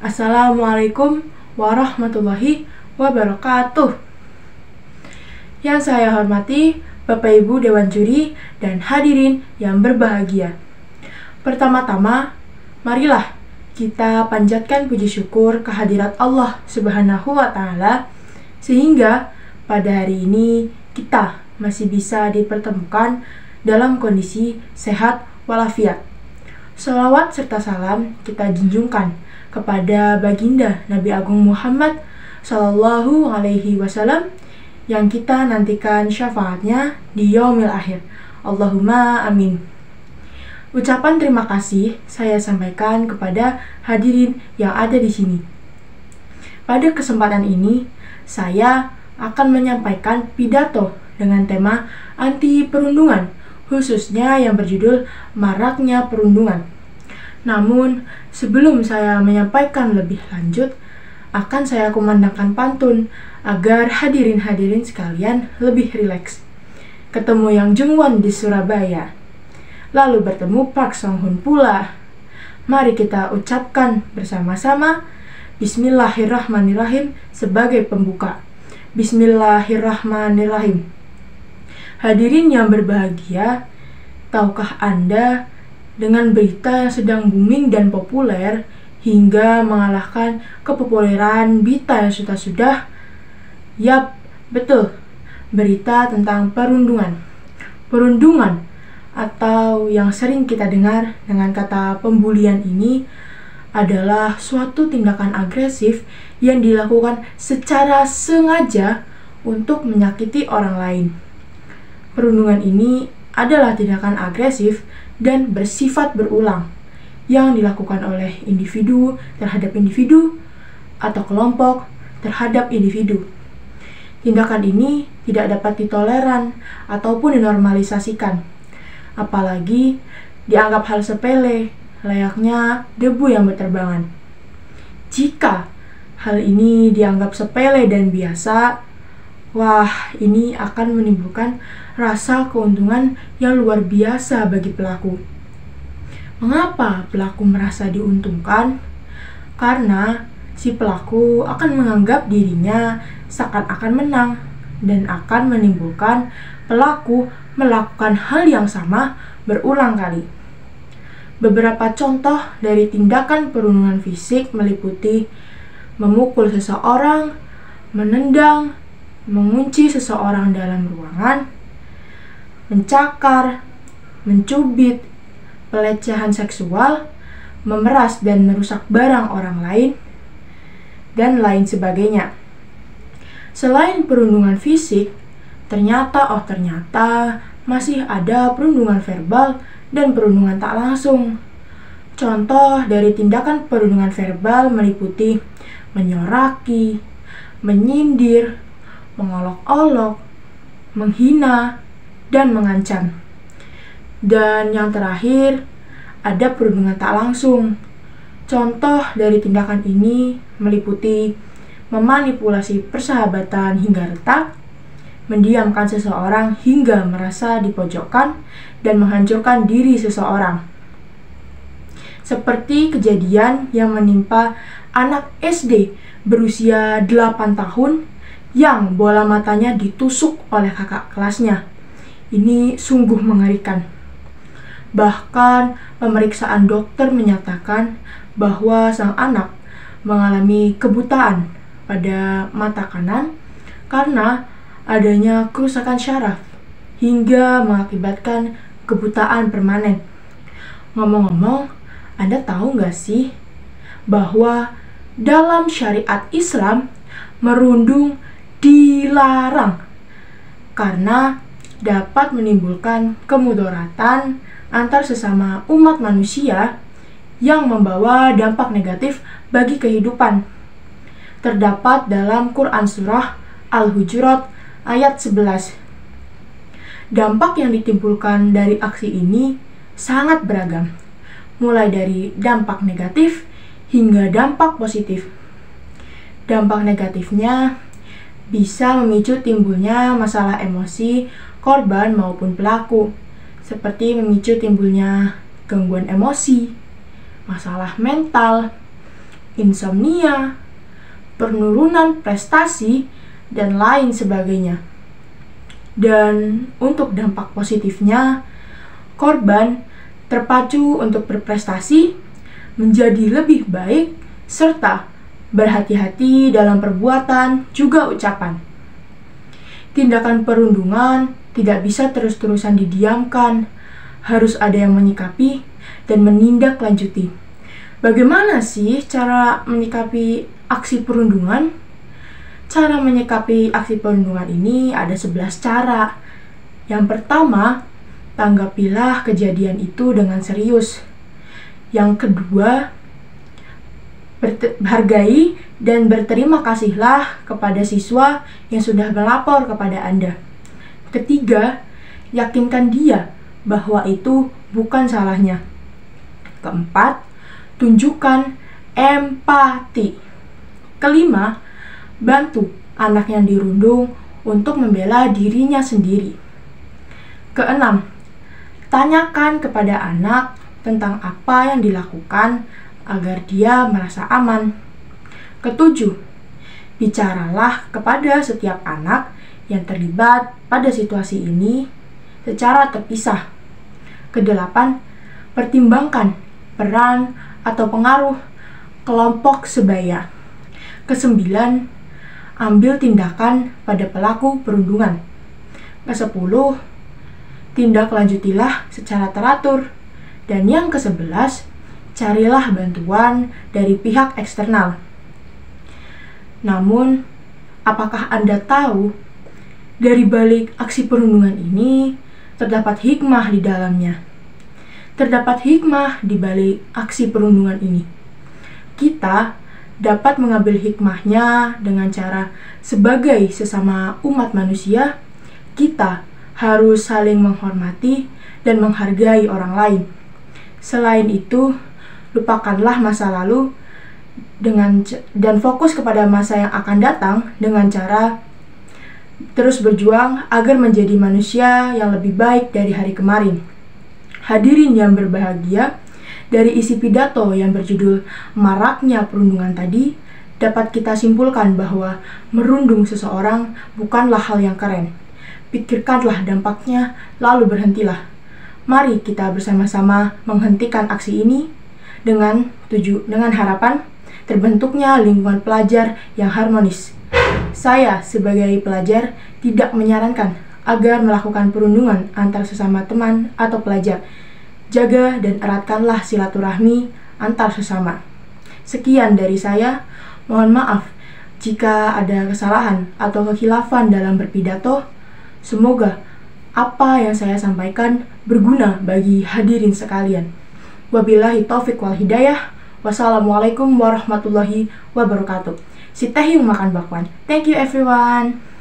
Assalamualaikum warahmatullahi wabarakatuh. Yang saya hormati Bapak Ibu Dewan Juri dan hadirin yang berbahagia. Pertama-tama, marilah kita panjatkan puji syukur kehadirat Allah Subhanahu wa Ta'ala, sehingga pada hari ini kita masih bisa dipertemukan dalam kondisi sehat walafiat. Sholawat serta salam kita junjungkan kepada baginda Nabi Agung Muhammad Sallallahu Alaihi Wasallam yang kita nantikan syafaatnya di yaumil akhir. Allahumma amin. Ucapan terima kasih saya sampaikan kepada hadirin yang ada di sini. Pada kesempatan ini, saya akan menyampaikan pidato dengan tema anti perundungan, khususnya yang berjudul maraknya perundungan. Namun, sebelum saya menyampaikan lebih lanjut, akan saya kumandangkan pantun agar hadirin-hadirin sekalian lebih rileks. Ketemu Yang Jungwon di Surabaya, lalu bertemu Park Song Hoon pula. Mari kita ucapkan bersama-sama Bismillahirrahmanirrahim sebagai pembuka. Bismillahirrahmanirrahim. Hadirin yang berbahagia, tahukah Anda dengan berita yang sedang booming dan populer hingga mengalahkan kepopuleran berita yang sudah-sudah? Yap, betul, berita tentang perundungan. Perundungan atau yang sering kita dengar dengan kata pembulian ini adalah suatu tindakan agresif yang dilakukan secara sengaja untuk menyakiti orang lain. Perundungan ini adalah tindakan agresif dan bersifat berulang yang dilakukan oleh individu terhadap individu atau kelompok terhadap individu. Tindakan ini tidak dapat ditoleran ataupun dinormalisasikan, apalagi dianggap hal sepele layaknya debu yang berterbangan. Jika hal ini dianggap sepele dan biasa, wah, ini akan menimbulkan rasa keuntungan yang luar biasa bagi pelaku. Mengapa pelaku merasa diuntungkan? Karena si pelaku akan menganggap dirinya seakan-akan menang dan akan menimbulkan pelaku melakukan hal yang sama berulang kali. Beberapa contoh dari tindakan perundungan fisik meliputi memukul seseorang, menendang, mengunci seseorang dalam ruangan, mencakar, mencubit, pelecehan seksual, memeras dan merusak barang orang lain, dan lain sebagainya. Selain perundungan fisik, ternyata masih ada perundungan verbal dan perundungan tak langsung. Contoh dari tindakan perundungan verbal meliputi menyoraki, menyindir, mengolok-olok, menghina, dan mengancam. Dan yang terakhir, ada perundungan tak langsung. Contoh dari tindakan ini meliputi memanipulasi persahabatan hingga retak, mendiamkan seseorang hingga merasa dipojokkan, dan menghancurkan diri seseorang. Seperti kejadian yang menimpa anak SD berusia 8 tahun yang bola matanya ditusuk oleh kakak kelasnya. Ini sungguh mengerikan. Bahkan pemeriksaan dokter menyatakan bahwa sang anak mengalami kebutaan pada mata kanan karena adanya kerusakan syaraf hingga mengakibatkan kebutaan permanen. Ngomong-ngomong, Anda tahu nggak sih bahwa dalam syariat Islam merundung dilarang karena dapat menimbulkan kemudaratan antar sesama umat manusia yang membawa dampak negatif bagi kehidupan. Terdapat dalam Quran Surah Al-Hujurat ayat 11. Dampak yang ditimbulkan dari aksi ini sangat beragam, mulai dari dampak negatif hingga dampak positif. Dampak negatifnya bisa memicu timbulnya masalah emosi korban maupun pelaku, seperti memicu timbulnya gangguan emosi, masalah mental, insomnia, penurunan prestasi, dan lain sebagainya. Dan untuk dampak positifnya, korban terpacu untuk berprestasi, menjadi lebih baik, serta berhati-hati dalam perbuatan juga ucapan. Tindakan perundungan tidak bisa terus-terusan didiamkan, harus ada yang menyikapi dan menindaklanjuti. Bagaimana sih cara menyikapi aksi perundungan? Cara menyikapi aksi perundungan ini ada 11 cara. Yang pertama, tanggapilah kejadian itu dengan serius. Yang kedua, hargai dan berterima kasihlah kepada siswa yang sudah melapor kepada Anda. Ketiga, yakinkan dia bahwa itu bukan salahnya. Keempat, tunjukkan empati. Kelima, bantu anak yang dirundung untuk membela dirinya sendiri. Keenam, tanyakan kepada anak tentang apa yang dilakukan agar dia merasa aman. Ketujuh, bicaralah kepada setiap anak yang terlibat pada situasi ini secara terpisah. Kedelapan, pertimbangkan peran atau pengaruh kelompok sebaya. Kesembilan, ambil tindakan pada pelaku perundungan. Kesepuluh, tindaklanjutilah secara teratur. Dan yang ke-11, carilah bantuan dari pihak eksternal. Namun, apakah Anda tahu, dari balik aksi perundungan ini terdapat hikmah di dalamnya? Terdapat hikmah di balik aksi perundungan ini. Kita dapat mengambil hikmahnya dengan cara sebagai sesama umat manusia, kita harus saling menghormati dan menghargai orang lain. Selain itu, lupakanlah masa lalu dan fokus kepada masa yang akan datang dengan cara terus berjuang agar menjadi manusia yang lebih baik dari hari kemarin. Hadirin yang berbahagia, dari isi pidato yang berjudul Maraknya Perundungan tadi, dapat kita simpulkan bahwa merundung seseorang bukanlah hal yang keren. Pikirkanlah dampaknya, lalu berhentilah. Mari kita bersama-sama menghentikan aksi ini dengan harapan terbentuknya lingkungan pelajar yang harmonis. Saya sebagai pelajar tidak menyarankan agar melakukan perundungan antar sesama teman atau pelajar. Jaga dan eratkanlah silaturahmi antar sesama. Sekian dari saya. Mohon maaf jika ada kesalahan atau kekhilafan dalam berpidato. Semoga apa yang saya sampaikan berguna bagi hadirin sekalian. Wabillahi taufiq wal hidayah. Wassalamualaikum warahmatullahi wabarakatuh. Sitahi makan bakwan. Thank you everyone.